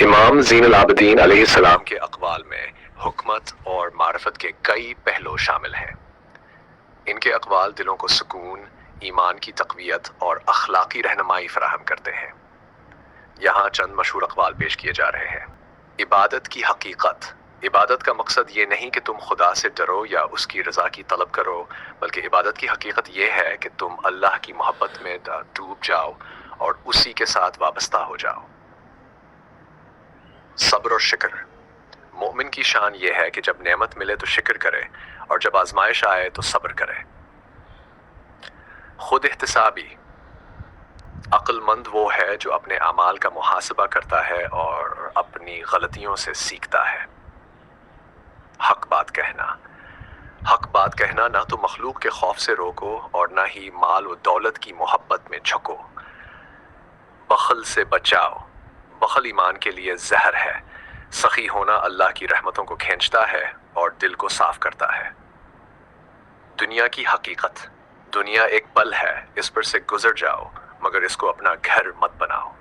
امام زین العابدین علیہ السلام کے اقوال میں حکمت اور معرفت کے کئی پہلو شامل ہیں۔ ان کے اقوال دلوں کو سکون، ایمان کی تقویت اور اخلاقی رہنمائی فراہم کرتے ہیں۔ یہاں چند مشہور اقوال پیش کیے جا رہے ہیں۔ عبادت کی حقیقت۔ عبادت کا مقصد یہ نہیں کہ تم خدا سے ڈرو یا اس کی رضا کی طلب کرو، بلکہ عبادت کی حقیقت یہ ہے کہ تم اللہ کی محبت میں ڈوب جاؤ اور اسی کے ساتھ وابستہ ہو جاؤ۔ صبر اور شکر۔ مومن کی شان یہ ہے کہ جب نعمت ملے تو شکر کرے اور جب آزمائش آئے تو صبر کرے۔ خود احتسابی۔ عقل مند وہ ہے جو اپنے اعمال کا محاسبہ کرتا ہے اور اپنی غلطیوں سے سیکھتا ہے۔ حق بات کہنا۔ حق بات کہنا نہ تو مخلوق کے خوف سے روکو اور نہ ہی مال و دولت کی محبت میں جھکو۔ بخل سے بچاؤ۔ بخل ایمان کے لیے زہر ہے۔ سخی ہونا اللہ کی رحمتوں کو کھینچتا ہے اور دل کو صاف کرتا ہے۔ دنیا کی حقیقت۔ دنیا ایک پل ہے، اس پر سے گزر جاؤ، مگر اس کو اپنا گھر مت بناؤ۔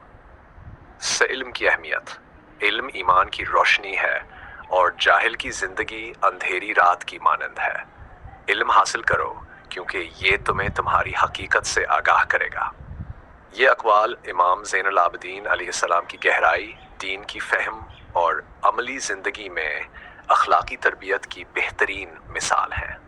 سے علم کی اہمیت۔ علم ایمان کی روشنی ہے اور جاہل کی زندگی اندھیری رات کی مانند ہے۔ علم حاصل کرو کیونکہ یہ تمہیں تمہاری حقیقت سے آگاہ کرے گا۔ یہ اقوال امام زین العابدین علیہ السلام کی گہرائی، دین کی فہم اور عملی زندگی میں اخلاقی تربیت کی بہترین مثال ہیں۔